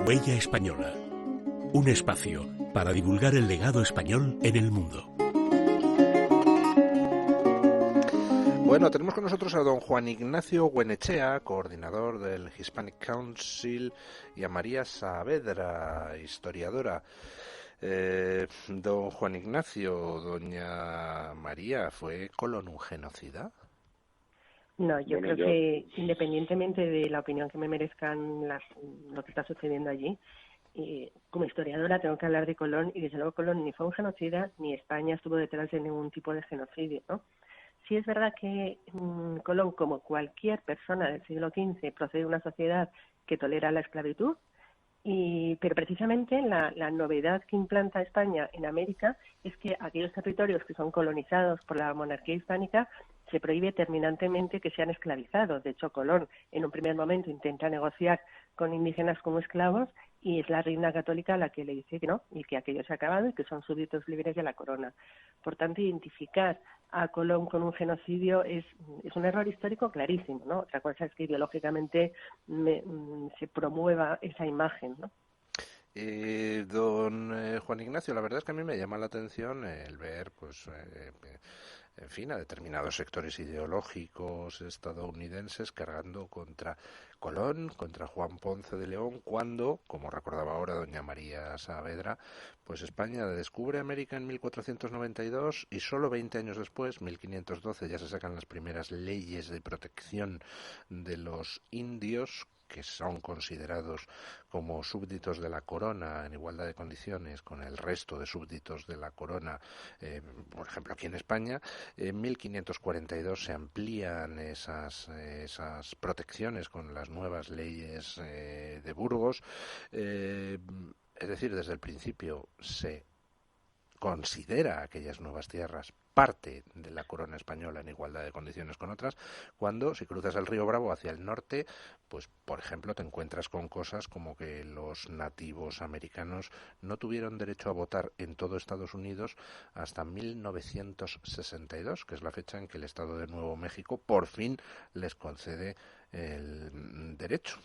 Huella Española. Un espacio para divulgar el legado español en el mundo. Bueno, tenemos con nosotros a don Juan Ignacio Goyenechea, coordinador del Hispanic Council, y a María Saavedra, historiadora. Don Juan Ignacio, doña María, ¿fue Colón un genocida? No, yo creo que independientemente de la opinión que me merezcan lo que está sucediendo allí, como historiadora tengo que hablar de Colón, y desde luego Colón ni fue un genocida ni España estuvo detrás de ningún tipo de genocidio, ¿no? Sí es verdad que Colón, como cualquier persona del siglo XV, procede de una sociedad que tolera la esclavitud, pero precisamente la novedad que implanta España en América es que aquellos territorios que son colonizados por la monarquía hispánica se prohíbe terminantemente que sean esclavizados. De hecho, Colón en un primer momento intenta negociar con indígenas como esclavos y es la reina católica la que le dice que no, y que aquello se ha acabado y que son súbditos libres de la corona. Por tanto, identificar a Colón con un genocidio es un error histórico clarísimo, ¿no? Otra cosa es que ideológicamente se promueva esa imagen, ¿no? Don Juan Ignacio, la verdad es que a mí me llama la atención el ver, pues, en fin, a determinados sectores ideológicos estadounidenses cargando contra Colón, contra Juan Ponce de León, cuando, como recordaba ahora doña María Saavedra, pues España descubre América en 1492 y solo 20 años después, 1512, ya se sacan las primeras leyes de protección de los indios, que son considerados como súbditos de la corona en igualdad de condiciones con el resto de súbditos de la corona, por ejemplo aquí en España. En 1542 se amplían esas protecciones con las nuevas leyes de Burgos. Es decir, desde el principio se considera aquellas nuevas tierras parte de la corona española en igualdad de condiciones con otras, cuando si cruzas el río Bravo hacia el norte, pues por ejemplo te encuentras con cosas como que los nativos americanos no tuvieron derecho a votar en todo Estados Unidos hasta 1962, que es la fecha en que el Estado de Nuevo México por fin les concede el derecho.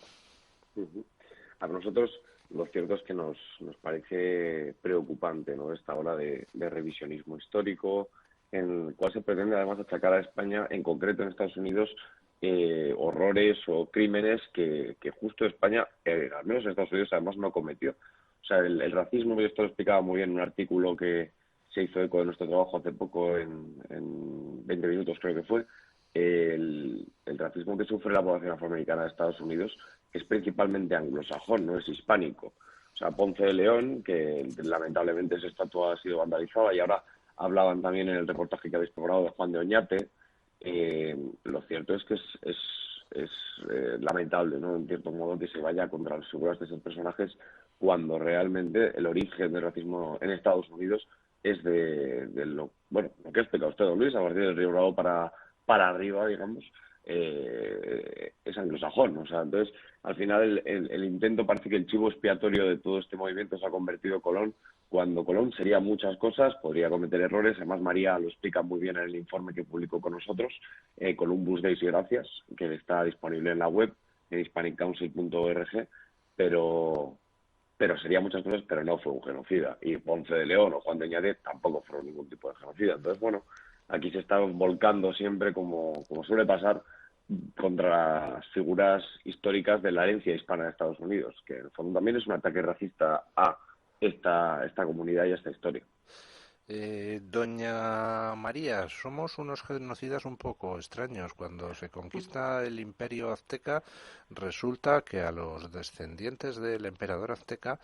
A nosotros lo cierto es que nos parece preocupante, ¿no?, esta ola de revisionismo histórico, en el cual se pretende además achacar a España, en concreto en Estados Unidos, horrores o crímenes que justo España, al menos en Estados Unidos, además no cometió. O sea, el racismo, y esto lo explicaba muy bien en un artículo que se hizo eco de nuestro trabajo hace poco en 20 minutos, creo que fue. El racismo que sufre la población afroamericana de Estados Unidos es principalmente anglosajón, no es hispánico. O sea, Ponce de León, que lamentablemente esa estatua ha sido vandalizada, y ahora hablaban también en el reportaje que habéis programado de Juan de Oñate. Lo cierto es que es lamentable, ¿no?, en cierto modo, que se vaya contra las figuras de esos personajes cuando realmente el origen del racismo en Estados Unidos es de lo que ha explicado usted, don Luis, a partir del Río Bravo para arriba, digamos, es anglosajón. O sea, entonces, al final, el intento, parece que el chivo expiatorio de todo este movimiento se ha convertido Colón, cuando Colón sería muchas cosas, podría cometer errores. Además, María lo explica muy bien en el informe que publicó con nosotros, Columbus Days y Gracias, que está disponible en la web, en hispaniccouncil.org, pero sería muchas cosas, pero no fue un genocida. Y Ponce de León o Juan de Oñate tampoco fueron ningún tipo de genocida. Entonces, bueno, aquí se está volcando siempre, como suele pasar, contra las figuras históricas de la herencia hispana de Estados Unidos, que en el fondo también es un ataque racista a esta comunidad y a esta historia. Doña María, somos unos genocidas un poco extraños. Cuando se conquista el imperio azteca, resulta que a los descendientes del emperador azteca,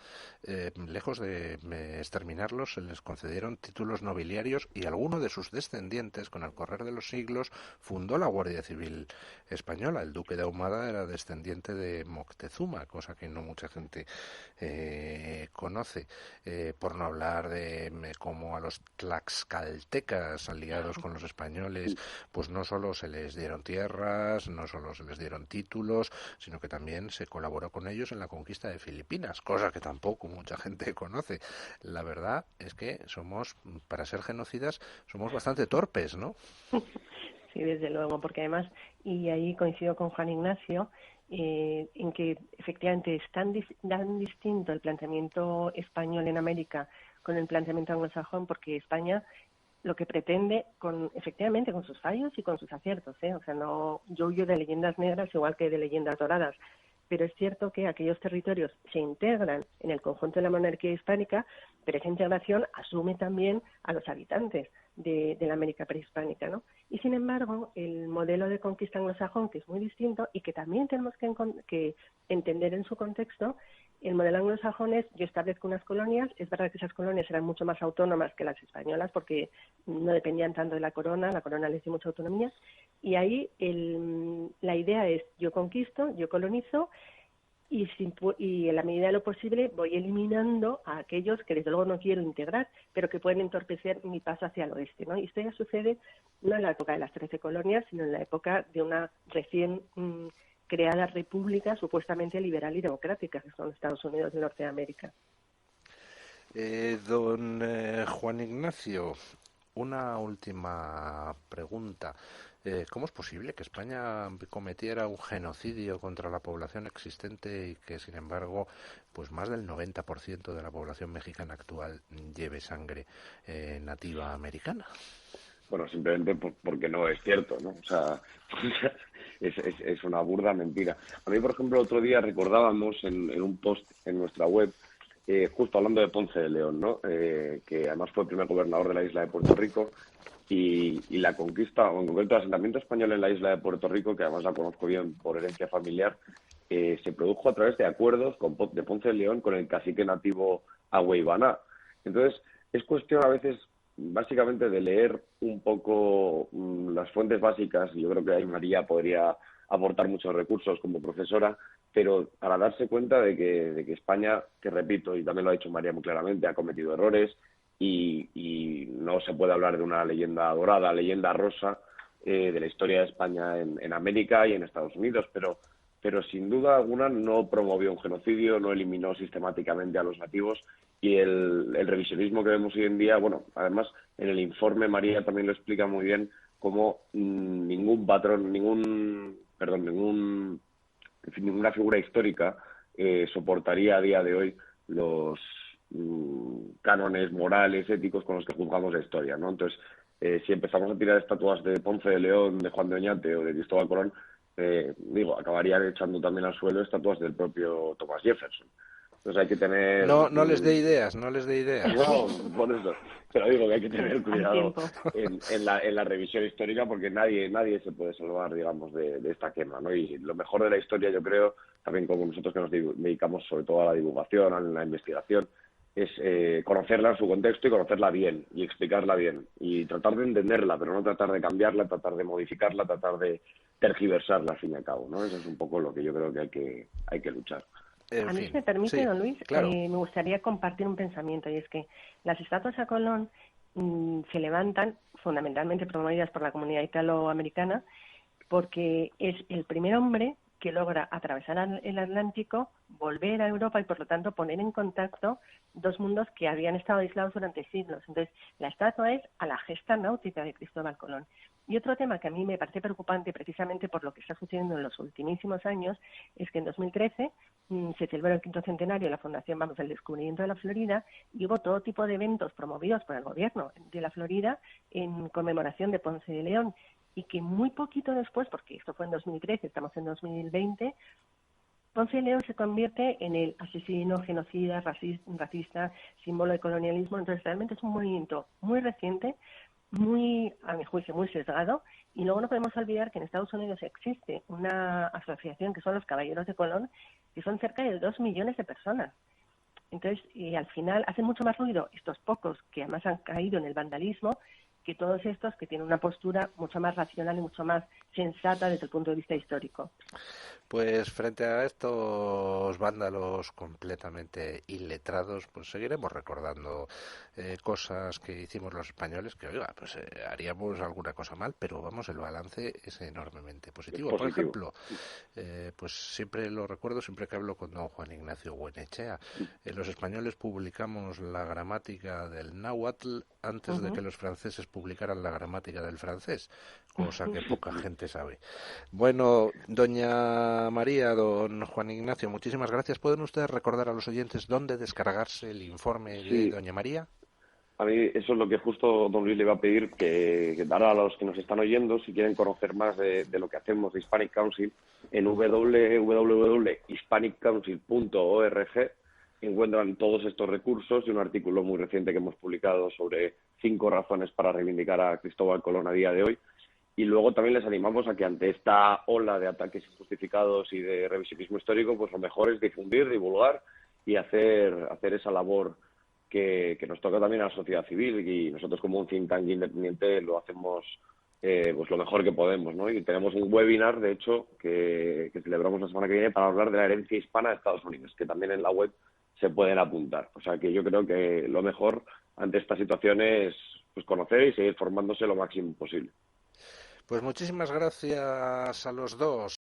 lejos de exterminarlos, se les concedieron títulos nobiliarios, y alguno de sus descendientes, con el correr de los siglos, fundó la Guardia Civil Española. El duque de Ahumada era descendiente de Moctezuma, cosa que no mucha gente conoce, por no hablar de cómo a los tlaxcaltecas, aliados con los españoles, pues no solo se les dieron tierras, no solo se les dieron títulos, sino que también se colaboró con ellos en la conquista de Filipinas, cosa que tampoco mucha gente conoce. La verdad es que somos, para ser genocidas, somos bastante torpes, ¿no? Sí, desde luego, porque además y ahí coincido con Juan Ignacio, en que efectivamente es tan distinto el planteamiento español en América con el planteamiento anglosajón, porque España lo que pretende, efectivamente con sus fallos y con sus aciertos, o sea, no, yo huyo de leyendas negras igual que de leyendas doradas, pero es cierto que aquellos territorios se integran en el conjunto de la monarquía hispánica, pero esa integración asume también a los habitantes de la América prehispánica, ¿no? Y sin embargo, el modelo de conquista anglosajón, que es muy distinto y que también tenemos que entender en su contexto, el modelo anglosajón es: yo establezco unas colonias, es verdad que esas colonias eran mucho más autónomas que las españolas porque no dependían tanto de la corona les dio mucha autonomía, y ahí la idea es: yo conquisto, yo colonizo, y en la medida de lo posible voy eliminando a aquellos que desde luego no quiero integrar, pero que pueden entorpecer mi paso hacia el oeste, ¿no? Y esto ya sucede no en la época de las 13 colonias, sino en la época de una recién creada república supuestamente liberal y democrática, que son Estados Unidos de Norteamérica. Don Juan Ignacio, una última pregunta. ¿Cómo es posible que España cometiera un genocidio contra la población existente y que, sin embargo, pues más del 90% de la población mexicana actual lleve sangre nativa americana? Bueno, simplemente porque no es cierto, ¿no? O sea, es una burda mentira. A mí, por ejemplo, el otro día recordábamos en un post en nuestra web, justo hablando de Ponce de León, ¿no? Que además fue el primer gobernador de la isla de Puerto Rico, y la conquista, o en concreto el asentamiento español en la isla de Puerto Rico, que además la conozco bien por herencia familiar, se produjo a través de acuerdos de Ponce de León con el cacique nativo Agüeybaná. Entonces, es cuestión a veces básicamente de leer un poco las fuentes básicas, y yo creo que ahí María podría aportar muchos recursos como profesora, pero para darse cuenta de que España, que repito, y también lo ha dicho María muy claramente, ha cometido errores, y no se puede hablar de una leyenda dorada, leyenda rosa de la historia de España en América y en Estados Unidos, pero sin duda alguna no promovió un genocidio, no eliminó sistemáticamente a los nativos, y el revisionismo que vemos hoy en día, bueno, además en el informe María también lo explica muy bien, cómo ninguna figura histórica soportaría a día de hoy los cánones morales, éticos con los que juzgamos la historia, ¿no? Entonces, si empezamos a tirar estatuas de Ponce de León, de Juan de Oñate o de Cristóbal Colón, acabarían echando también al suelo estatuas del propio Thomas Jefferson. Entonces hay que tener... No les dé ideas, no les dé ideas. No, por eso. Pero digo que hay que tener cuidado en la revisión histórica, porque nadie se puede salvar, digamos, de esta quema, ¿no? Y lo mejor de la historia, yo creo, también como nosotros que nos dedicamos sobre todo a la divulgación, a la investigación, es conocerla en su contexto y conocerla bien y explicarla bien y tratar de entenderla, pero no tratar de cambiarla, tratar de modificarla, tratar de tergiversarla al fin y al cabo, ¿no? Eso es un poco lo que yo creo que hay que luchar. A mí, si me permite, don Luis, claro. Me gustaría compartir un pensamiento, y es que las estatuas a Colón se levantan fundamentalmente promovidas por la comunidad italoamericana, porque es el primer hombre que logra atravesar el Atlántico, volver a Europa y, por lo tanto, poner en contacto dos mundos que habían estado aislados durante siglos. Entonces, la estatua es a la gesta náutica de Cristóbal Colón. Y otro tema que a mí me parece preocupante, precisamente por lo que está sucediendo en los ultimísimos años, es que en 2013 se celebró el 5º centenario de la Fundación del Descubrimiento de la Florida, y hubo todo tipo de eventos promovidos por el gobierno de la Florida en conmemoración de Ponce de León, y que muy poquito después, porque esto fue en 2013, estamos en 2020, Ponce de León se convierte en el asesino, genocida, racista, símbolo de colonialismo. Entonces, realmente es un movimiento muy reciente, muy, a mi juicio, muy sesgado. Y luego no podemos olvidar que en Estados Unidos existe una asociación que son los Caballeros de Colón, que son cerca de 2 millones de personas. Entonces, al final hacen mucho más ruido estos pocos, que además han caído en el vandalismo, que todos estos que tienen una postura mucho más racional y mucho más sensata desde el punto de vista histórico. Pues frente a estos vándalos completamente iletrados, pues seguiremos recordando cosas que hicimos los españoles, que oiga, pues haríamos alguna cosa mal, pero vamos, el balance es enormemente Es positivo. Por positivo. ejemplo, pues siempre lo recuerdo, siempre que hablo con don Juan Ignacio Buenechea, los españoles publicamos la gramática del náhuatl antes de que los franceses publicaran la gramática del francés, cosa que poca gente sabe. Bueno, doña María, don Juan Ignacio, muchísimas gracias. ¿Pueden ustedes recordar a los oyentes dónde descargarse el informe de Sí, doña María? a mí eso es lo que justo don Luis le iba a pedir, que dará a los que nos están oyendo, si quieren conocer más de lo que hacemos de Hispanic Council, en www.hispaniccouncil.org encuentran todos estos recursos y un artículo muy reciente que hemos publicado sobre 5 razones para reivindicar a Cristóbal Colón a día de hoy. Y luego también les animamos a que ante esta ola de ataques injustificados y de revisionismo histórico, pues lo mejor es difundir, divulgar y hacer esa labor que nos toca también a la sociedad civil, y nosotros como un think tank independiente lo hacemos pues lo mejor que podemos, ¿no? Y tenemos un webinar, de hecho, que celebramos la semana que viene para hablar de la herencia hispana de Estados Unidos, que también en la web se pueden apuntar. O sea que yo creo que lo mejor ante esta situación es pues conocer y seguir formándose lo máximo posible. Pues muchísimas gracias a los dos.